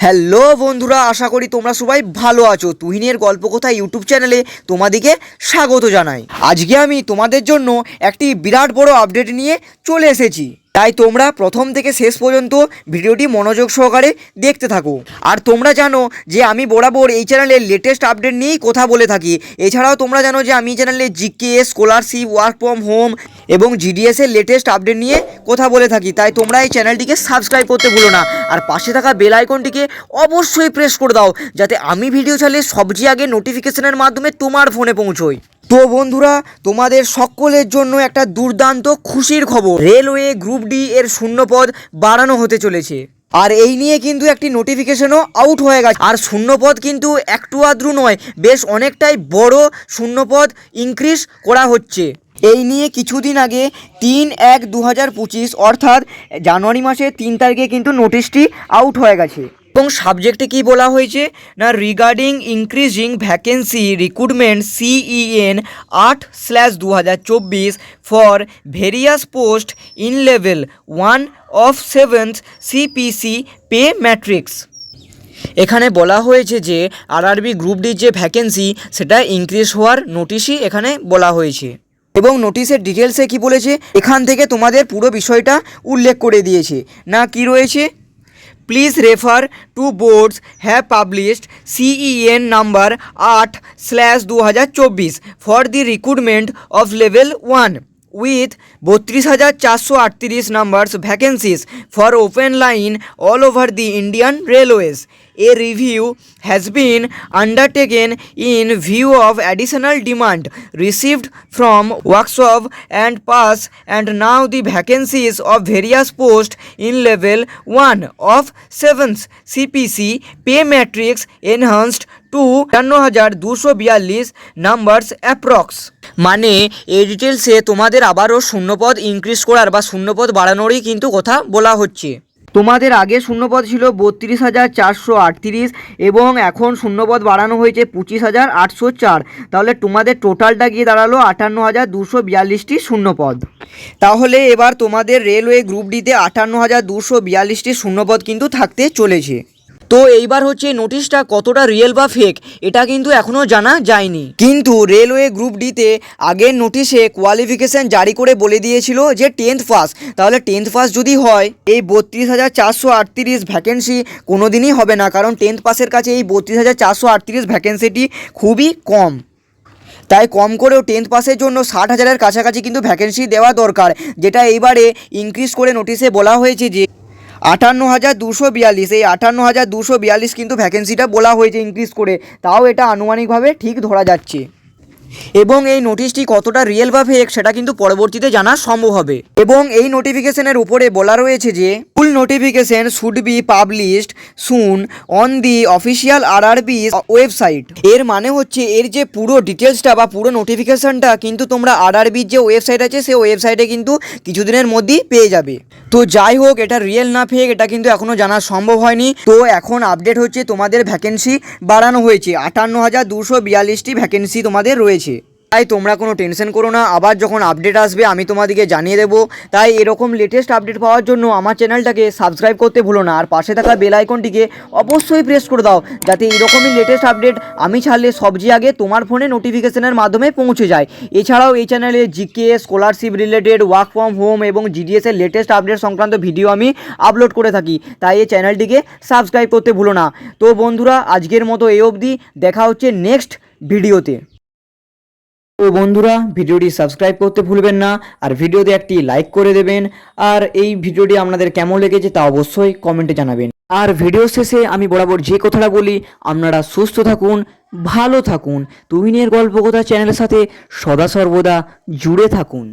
Hello বন্ধুরা, আশা করি তোমরা সবাই ভালো আছো। তুহিনের গল্পকথা ইউটিউব চ্যানেলে তোমাদেরকে স্বাগত জানাই। আজকে আমি তোমাদের জন্য একটি বিরাট বড় আপডেট নিয়ে চলে এসেছি, তাই তোমরা প্রথম থেকে শেষ পর্যন্ত ভিডিওটি মনোযোগ সহকারে দেখতে থাকো। আর তোমরা জানো যে আমি বরাবর এই চ্যানেলের লেটেস্ট আপডেট নিয়েই কথা বলে থাকি। এছাড়াও তোমরা জানো যে আমি চ্যানেলে GK, scholarship, work from home এবং জিডিএস এর লেটেস্ট আপডেট নিয়ে কথা বলে থাকি। তাই তোমরা এই চ্যানেলটিকে সাবস্ক্রাইব করতে ভুলো না, আর পাশে থাকা বেল আইকনটিকে অবশ্যই প্রেস করে দাও, যাতে আমি ভিডিও ছাড়লে সবচেয়ে আগে নোটিফিকেশনের মাধ্যমে তোমার ফোনে পৌঁছয়। তো বন্ধুরা, তোমাদের সকলের জন্য একটা দুর্দান্ত খুশির খবর। রেলওয়ে গ্রুপ ডি এর শূন্যপদ বাড়ানো হতে চলেছে, আর এই নিয়ে কিন্তু একটি নোটিফিকেশনও আউট হয়ে গেছে। আর শূন্যপদ কিন্তু একটু আদ্রু নয়, বেশ অনেকটাই বড় শূন্যপদ ইনক্রিজ করা হচ্ছে। এই নিয়ে কিছুদিন আগে 3/1/2025 অর্থাৎ জানুয়ারি মাসের 3 তারিখে কিন্তু নোটিশটি আউট হয়ে গেছে। এবং সাবজেক্টে কি বলা হয়েছে না, regarding increasing vacancy recruitment CEN 8/2024 for various post in level 1 of 7th CPC pay matrix. এখানে বলা হয়েছে যে আরআরবি গ্রুপ ডির যে ভ্যাকেন্সি সেটা ইনক্রিজ হওয়ার নোটিশই এখানে বলা হয়েছে। এবং নোটিশের ডিটেলসে কি বলেছে, এখান থেকে তোমাদের পুরো বিষয়টা উল্লেখ করে দিয়েছে। না কি রয়েছে, please refer to boards have published CEN number 8/2024 for the recruitment of level 1 with 32,438 numbers vacancies for open line all over the Indian Railways. A review has been undertaken in view of additional demand received from workshop and pass, and now the vacancies of various posts in level 1 of 7th CPC pay matrix enhanced to 5242 numbers approx। মানে এই ডিটেলসে তোমাদের আবারও শূন্যপদ increase করার বা শূন্যপদ বাড়ানোরই কিন্তু কথা বলা হচ্ছে। তোমাদের আগে শূন্যপদ ছিল 32,438 এবং এখন শূন্যপদ বাড়ানো হয়েছে 25,804। তাহলে তোমাদের টোটালটা গিয়ে দাঁড়ালো 58,242টি শূন্যপদ। তাহলে এবার তোমাদের রেলওয়ে গ্রুপ ডিতে 58,242টি শূন্যপদ কিন্তু থাকতে চলেছে। তো এইবার হচ্ছে নোটিশটা কতটা রিয়েল বা ফেক এটা কিন্তু এখনও জানা যায়নি, কিন্তু রেলওয়ে গ্রুপ ডিতে আগের নোটিশে কোয়ালিফিকেশান জারি করে বলে দিয়েছিল যে 10th পাস। তাহলে 10th পাস যদি হয়, এই 32,438 ভ্যাকেন্সি কোনো দিনই হবে না, কারণ 10th পাসের কাছে এই 32,438 ভ্যাকেন্সিটি খুবই কম। তাই কম করেও 10th পাসের জন্য 60,000-এর কাছাকাছি কিন্তু ভ্যাকেন্সি দেওয়া দরকার, যেটা এইবারে ইনক্রিজ করে নোটিশে বলা হয়েছে যে 58,242। এই 58,242 কিন্তু ভ্যাকেন্সিটা বলা হয়েছে ইনক্রিজ করে, তাও এটা আনুমানিকভাবে ঠিক ধরা যাচ্ছে। এবং এই নোটিশটি কতটা রিয়েল বা ফেক সেটা কিন্তু পরবর্তীতে জানা সম্ভব হবে। এবং এই নোটিফিকেশনের উপরে বলা রয়েছে যে full notification should be published soon on the official RRB website. এর মানে হচ্ছে এর যে পুরো ডিটেলসটা বা পুরো নোটিফিকেশনটা কিন্তু তোমরা আরআরবির যে ওয়েবসাইট আছে সেই ওয়েবসাইটে কিন্তু কিছুদিনের মধ্যেই পেয়ে যাবে। তো যাই হোক, এটা রিয়েল না ফেক এটা কিন্তু এখনও জানা সম্ভব হয়নি। তো এখন আপডেট হচ্ছে তোমাদের ভ্যাকেন্সি বাড়ানো হয়েছে, 58,242টি ভ্যাকেন্সি তোমাদের রয়েছে। তাই তোমরা কোনো টেনশন করো না, আবার যখন আপডেট আসবে আমি তোমাদেরকে জানিয়ে দেবো। তাই এরকম লেটেস্ট আপডেট পাওয়ার জন্য আমার চ্যানেলটাকে সাবস্ক্রাইব করতে ভুলো না, আর পাশে থাকা বেল আইকনটিকে অবশ্যই প্রেস করে দাও, যাতে এরকমই লেটেস্ট আপডেট আমি ছাড়লে সবচেয়ে আগে তোমার ফোনে নোটিফিকেশনের মাধ্যমে পৌঁছে যায়। এছাড়াও এই চ্যানেলে GK, scholarship related, work from home এবং জিডিএস এর লেটেস্ট আপডেট সংক্রান্ত ভিডিও আমি আপলোড করে থাকি, তাই এই চ্যানেলটিকে সাবস্ক্রাইব করতে ভুলো না। তো বন্ধুরা, আজকের মতো এই অবধি, দেখা হচ্ছে নেক্সট ভিডিওতে। তো বন্ধুরা, ভিডিওটি সাবস্ক্রাইব করতে ভুলবেন না, আর ভিডিওতে একটি লাইক করে দেবেন। আর এই ভিডিওটি আপনাদের কেমন লেগেছে তা অবশ্যই কমেন্টে জানাবেন। আর ভিডিও শেষে আমি বরাবর যে কথাটা বলি, আপনারা সুস্থ থাকুন, ভালো থাকুন, তুহিনের গল্পকথা চ্যানেলের সাথে সদা সর্বদা জুড়ে থাকুন।